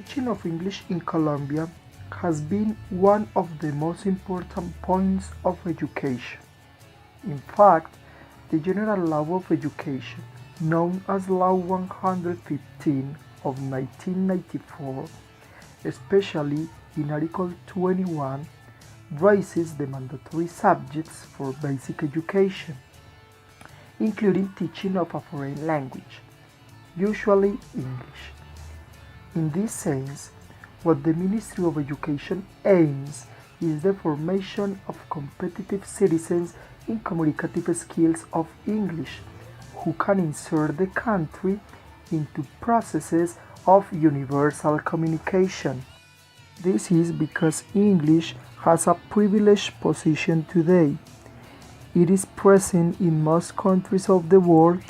teaching of English in Colombia has been one of the most important points of education. In fact, the General Law of Education, known as Law 115 of 1994, especially in Article 21, raises the mandatory subjects for basic education, including teaching of a foreign language, usually English. In this sense, what the Ministry of Education aims is the formation of competitive citizens in communicative skills of English who can insert the country into processes of universal communication. This is because English has a privileged position today. It is present in most countries of the world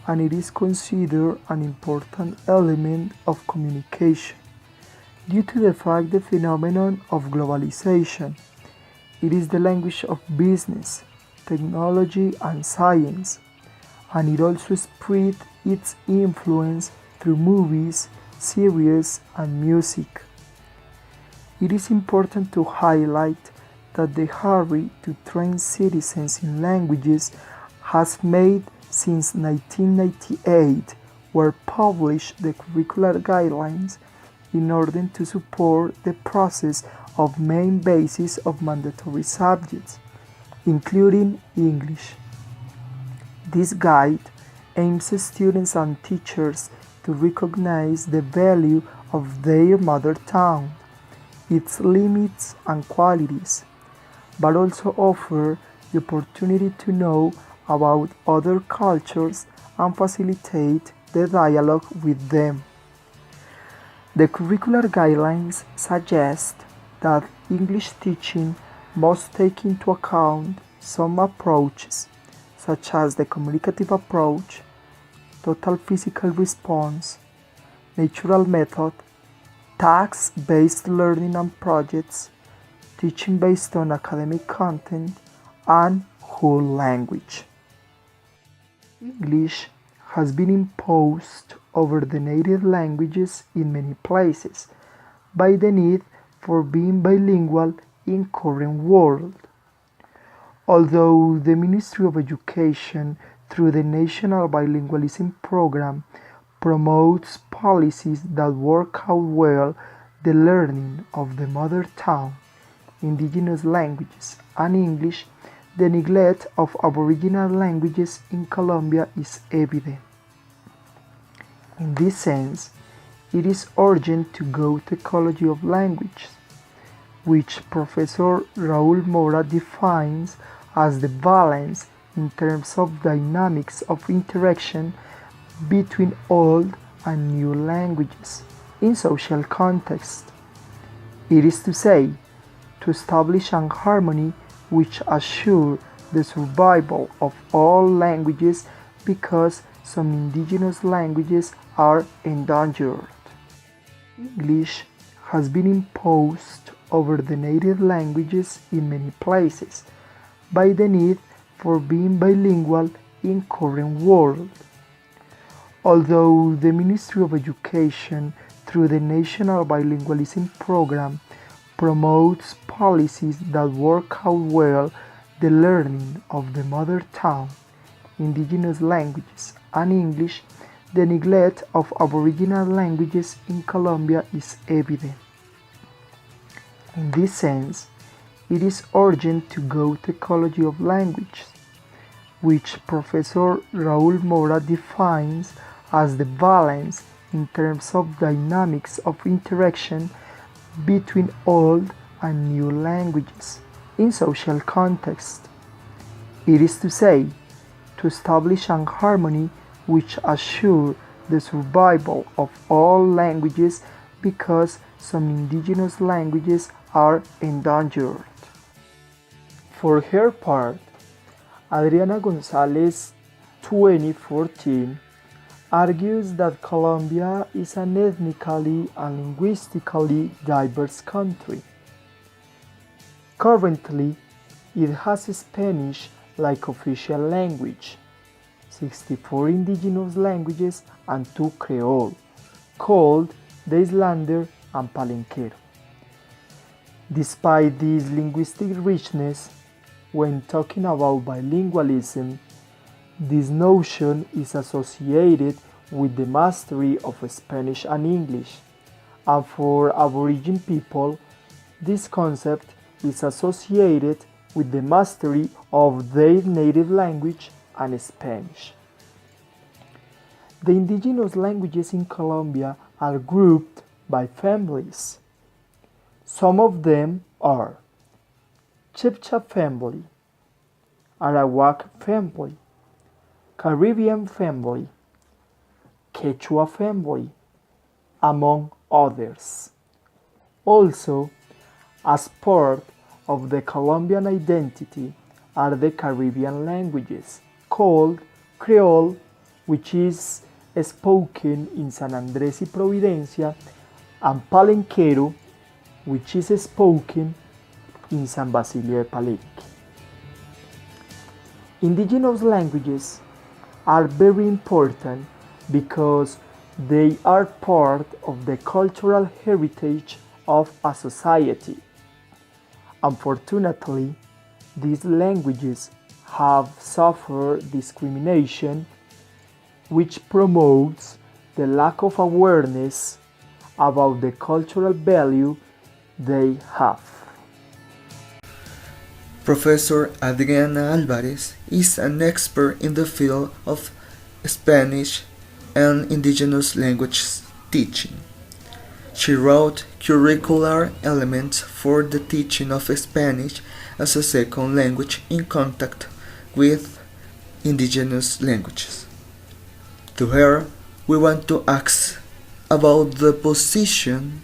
and it is considered an important element of communication due to the phenomenon of globalization. It is the language of business, technology and science, and it also spread its influence through movies, series and music. It is important to highlight that the hurry to train citizens in languages has made since 1998 were published the curricular guidelines in order to support the process of main basis of mandatory subjects, including English. This guide aims students and teachers to recognize the value of their mother tongue, its limits and qualities, but also offer the opportunity to know about other cultures and facilitate the dialogue with them. The curricular guidelines suggest that English teaching must take into account some approaches, such as the communicative approach, total physical response, natural method, task-based learning and projects, teaching based on academic content, and whole language. English has been imposed over the native languages in many places by the need for being bilingual in current world. Although the Ministry of Education through the National Bilingualism Program promotes policies that work out well the learning of the mother tongue, indigenous languages and English, the neglect of aboriginal languages in Colombia is evident. In this sense, it is urgent to go to ecology of languages, which Professor Raúl Mora defines as the balance in terms of dynamics of interaction between old and new languages in social context. It is to say, to establish an harmony which assure the survival of all languages because some indigenous languages are endangered. English has been imposed over the native languages in many places by the need for being bilingual in current world. Although the Ministry of Education through the National Bilingualism Program promotes policies that work out well the learning of the mother tongue, indigenous languages and English, the neglect of aboriginal languages in Colombia is evident. In this sense, it is urgent to go to ecology of languages, which Professor Raúl Mora defines as the balance in terms of dynamics of interaction between old and new languages in social context. It is to say, to establish an harmony which assure the survival of all languages because some indigenous languages are endangered. For her part, Adriana Gónzales 2014 argues that Colombia is an ethnically and linguistically diverse country. Currently, it has Spanish like official language, 64 indigenous languages and 2 Creole, called the Islander and palenquero. Despite this linguistic richness, when talking about bilingualism, this notion is associated with the mastery of Spanish and English, and for Aboriginal people, this concept is associated with the mastery of their native language and Spanish. The indigenous languages in Colombia are grouped by families. Some of them are Chibcha family, Arawak family, Caribbean family, Quechua family, among others. Also, as part of the Colombian identity are the Caribbean languages called Creole, which is spoken in San Andrés y Providencia, and Palenquero, which is spoken in San Basilio de Palenque. Indigenous languages are very important because they are part of the cultural heritage of a society. Unfortunately, these languages have suffered discrimination, which promotes the lack of awareness about the cultural value they have. Professor Adriana Álvarez is an expert in the field of Spanish and indigenous language teaching. She wrote curricular elements for the teaching of Spanish as a second language in contact with indigenous languages. To her, we want to ask about the position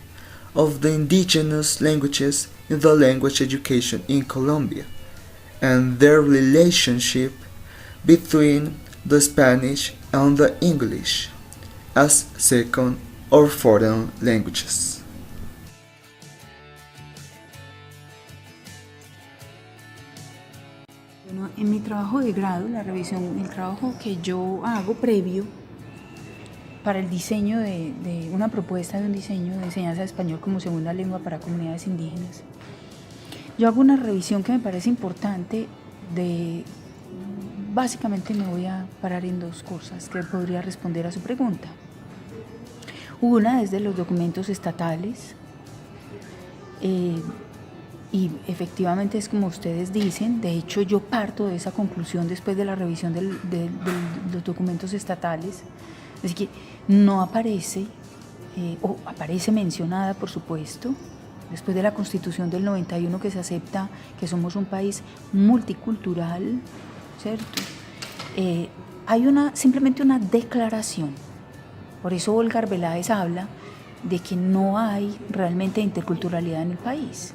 of the indigenous languages in the language education in Colombia and their relationship between the Spanish and the English as second or foreign languages. Bueno, en mi trabajo de grado, la revisión, el trabajo que yo hago previo para el diseño de una propuesta de un diseño de enseñanza de español como segunda lengua para comunidades indígenas, yo hago una revisión que me parece importante básicamente me voy a parar en dos cosas que podría responder a su pregunta. Una es de los documentos estatales, y efectivamente es como ustedes dicen. De hecho, yo parto de esa conclusión después de la revisión de los documentos estatales. Es que no aparece, o aparece mencionada, por supuesto, después de la Constitución del 91, que se acepta que somos un país multicultural, ¿cierto? Hay simplemente una declaración. Por eso Olga Arbeláez habla de que no hay realmente interculturalidad en el país,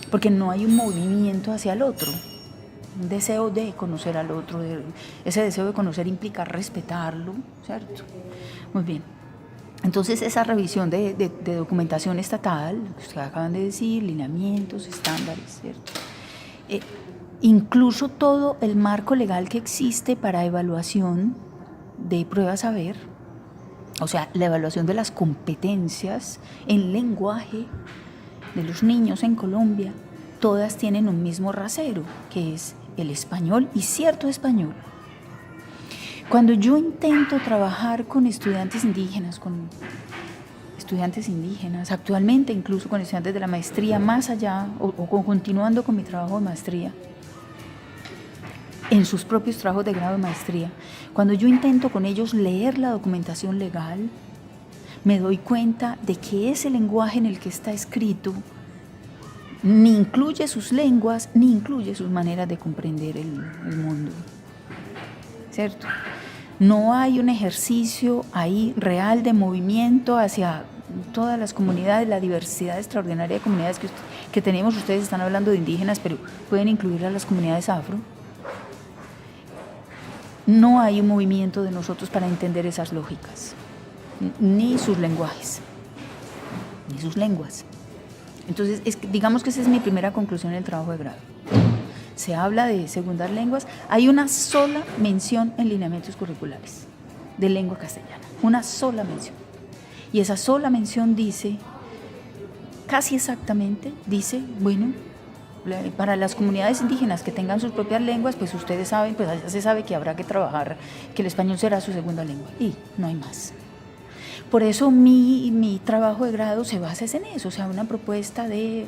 porque no hay un movimiento hacia el otro, un deseo de conocer al otro. Ese deseo de conocer implica respetarlo, ¿cierto? Muy bien. Entonces, esa revisión de documentación estatal, que ustedes acaban de decir, lineamientos, estándares, ¿cierto? Incluso todo el marco legal que existe para evaluación de pruebas saber, o sea, la evaluación de las competencias en lenguaje de los niños en Colombia, todas tienen un mismo rasero, que es el español y cierto español. Cuando yo intento trabajar con estudiantes indígenas, actualmente incluso con estudiantes de la maestría, más allá, o continuando con mi trabajo de maestría, en sus propios trabajos de grado de maestría, cuando yo intento con ellos leer la documentación legal, me doy cuenta de que ese lenguaje en el que está escrito ni incluye sus lenguas, ni incluye sus maneras de comprender el mundo, ¿cierto? No hay un ejercicio ahí real de movimiento hacia todas las comunidades, la diversidad extraordinaria de comunidades que tenemos. Ustedes están hablando de indígenas, pero pueden incluir a las comunidades afro. No hay un movimiento de nosotros para entender esas lógicas, ni sus lenguajes, ni sus lenguas. Entonces, digamos que esa es mi primera conclusión en el trabajo de grado. Se habla de segundas lenguas. Hay una sola mención en lineamientos curriculares de lengua castellana, una sola mención. Y esa sola mención dice casi exactamente dice, bueno, para las comunidades indígenas que tengan sus propias lenguas, pues ustedes saben, pues allá se sabe que habrá que trabajar, que el español será su segunda lengua, y no hay más. Por eso mi trabajo de grado se basa en eso, o sea, una propuesta de,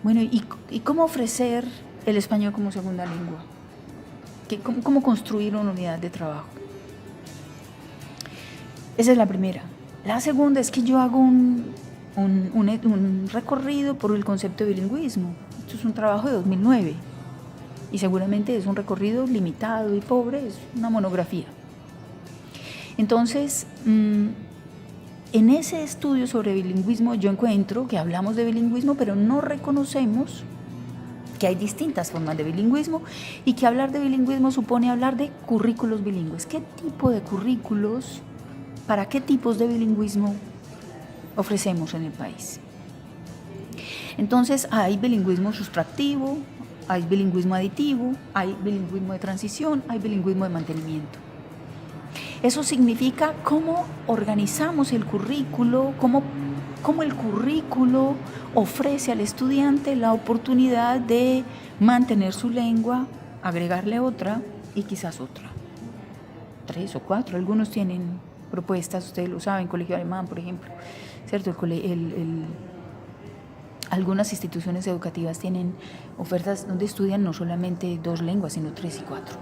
bueno, ¿y cómo ofrecer el español como segunda lengua? ¿Cómo construir una unidad de trabajo? Esa es la primera. La segunda es que yo hago un recorrido por el concepto de bilingüismo. Esto es un trabajo de 2009 y seguramente es un recorrido limitado y pobre, es una monografía. Entonces, en ese estudio sobre bilingüismo yo encuentro que hablamos de bilingüismo, pero no reconocemos que hay distintas formas de bilingüismo y que hablar de bilingüismo supone hablar de currículos bilingües. ¿Qué tipo de currículos, para qué tipos de bilingüismo ofrecemos en el país? Entonces hay bilingüismo sustractivo, hay bilingüismo aditivo, hay bilingüismo de transición, hay bilingüismo de mantenimiento. Eso significa cómo organizamos el currículo, cómo el currículo ofrece al estudiante la oportunidad de mantener su lengua, agregarle otra y quizás otra. 3 o 4, algunos tienen propuestas, ustedes lo saben, colegio alemán, por ejemplo, ¿cierto? Algunas instituciones educativas tienen ofertas donde estudian no solamente 2 lenguas, sino 3 y 4.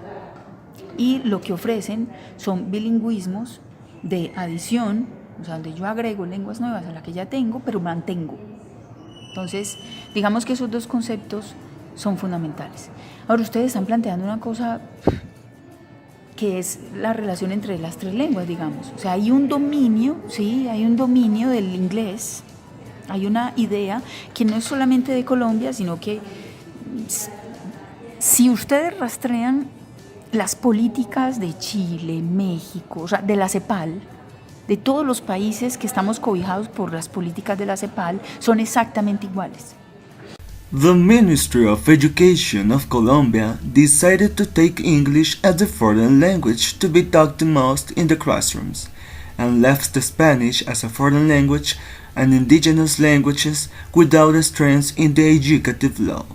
Y lo que ofrecen son bilingüismos de adición, o sea, donde yo agrego lenguas nuevas a las que ya tengo, pero mantengo. Entonces, digamos que esos 2 conceptos son fundamentales. Ahora, ustedes están planteando una cosa que es la relación entre las 3 lenguas, digamos. O sea, hay un dominio, ¿sí? Hay un dominio del inglés. Hay una idea que no es solamente de Colombia, sino que si ustedes rastrean las políticas de Chile, México, o sea, de la CEPAL, de todos los países que estamos cobijados por las políticas de la CEPAL, son exactamente iguales. The Ministry of Education of Colombia decided to take English as the foreign language to be taught the most in the classrooms, and left the Spanish as a foreign language and indigenous languages without a strength in the educative law.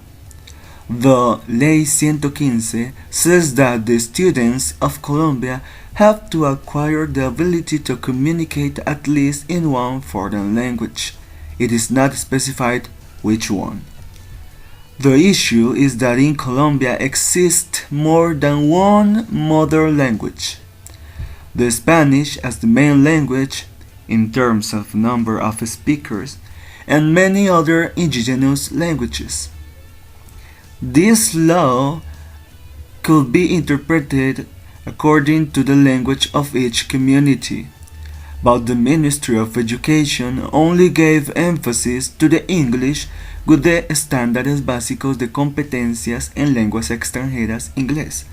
The Ley 115 says that the students of Colombia have to acquire the ability to communicate at least in one foreign language. It is not specified which one. The issue is that in Colombia exists more than one mother language. The Spanish as the main language, in terms of number of speakers, and many other indigenous languages. This law could be interpreted according to the language of each community, but the Ministry of Education only gave emphasis to the English with the Estándares Básicos de Competencias en Lenguas Extranjeras inglés,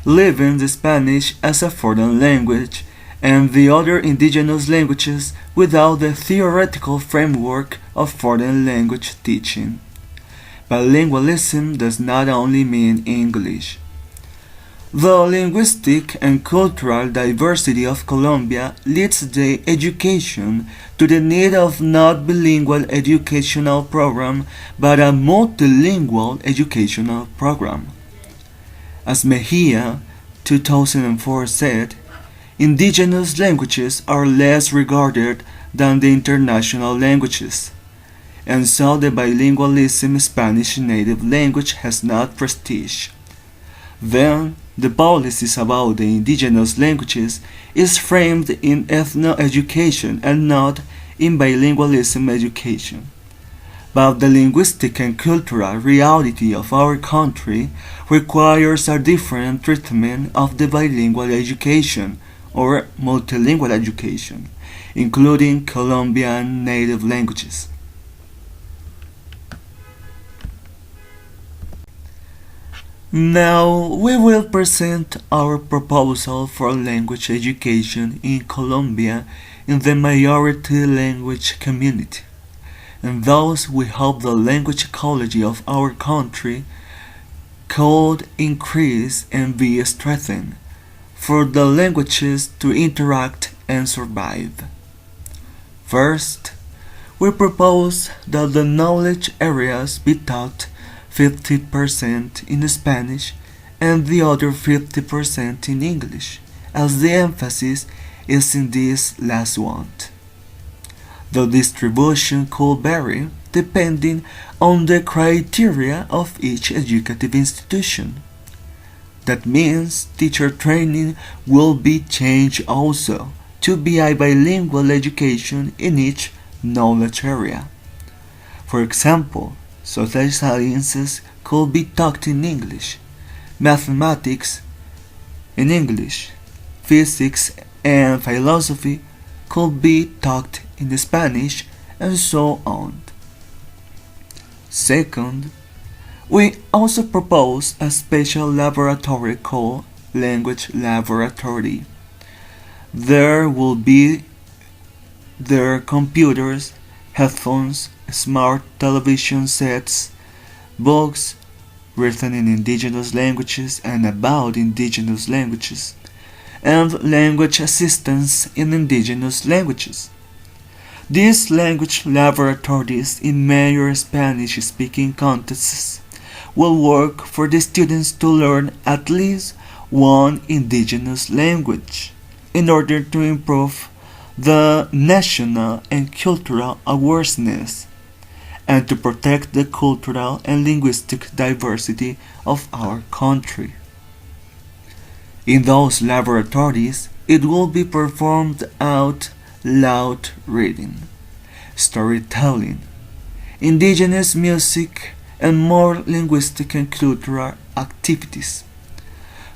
leaving the Spanish as a foreign language and the other indigenous languages without the theoretical framework of foreign language teaching. Bilingualism does not only mean English. The linguistic and cultural diversity of Colombia leads the education to the need of not bilingual educational program but a multilingual educational program. As Mejia, 2004 said, indigenous languages are less regarded than the international languages, and so the bilingualism Spanish native language has not prestige. Then, the policies about the indigenous languages is framed in ethno-education and not in bilingualism education. But the linguistic and cultural reality of our country requires a different treatment of the bilingual education or multilingual education, including Colombian native languages. Now we will present our proposal for language education in Colombia in the majority language community, and thus we hope the language ecology of our country could increase and be strengthened for the languages to interact and survive. First, we propose that the knowledge areas be taught 50% in Spanish and the other 50% in English, as the emphasis is in this last one. The distribution could vary depending on the criteria of each educative institution. That means teacher training will be changed also to be a bilingual education in each knowledge area. For example, social sciences could be taught in English, mathematics in English, physics and philosophy could be taught in Spanish, and so on. Second, we also propose a special laboratory called Language Laboratory. There will be their computers, headphones, smart television sets, books written in indigenous languages and about indigenous languages, and language assistance in indigenous languages. These language laboratories in major Spanish-speaking contexts will work for the students to learn at least one indigenous language in order to improve the national and cultural awareness and to protect the cultural and linguistic diversity of our country. In those laboratories, it will be performed out loud reading, storytelling, indigenous music, and more linguistic and cultural activities.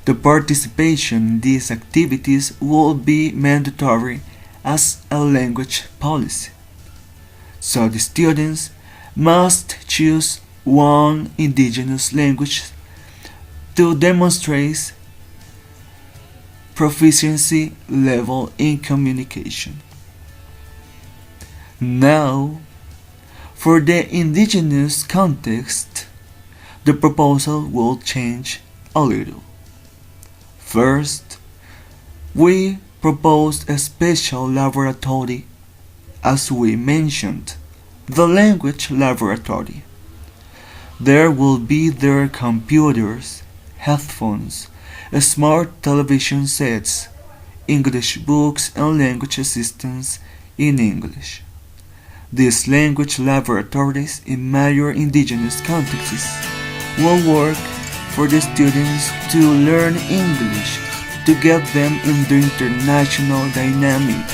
The participation in these activities will be mandatory as a language policy. So the students must choose one indigenous language to demonstrate proficiency level in communication. Now, for the indigenous context, the proposal will change a little. First, we proposed a special laboratory, as we mentioned, the language laboratory. There will be their computers, headphones, smart television sets, English books and language assistance in English. These language laboratories in major indigenous contexts will work for the students to learn English to get them in the international dynamic.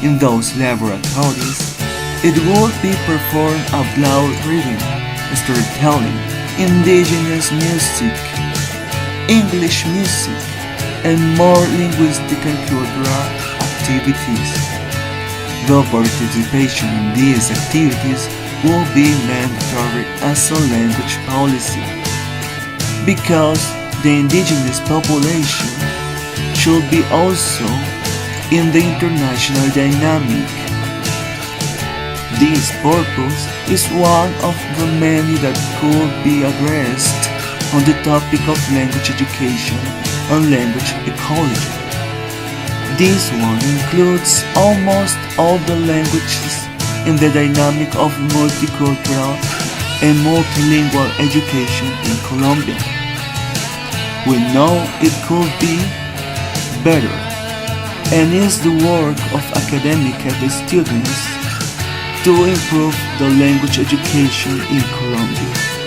In those laboratories, it will be performed out loud reading, storytelling, indigenous music, English music, and more linguistic and cultural activities. The participation in these activities will be mandatory as a language policy, because the indigenous population should be also in the international dynamic. This purpose is one of the many that could be addressed on the topic of language education and language ecology. This one includes almost all the languages in the dynamic of multicultural and multilingual education in Colombia. We know it could be better, and is the work of academic students to improve the language education in Colombia.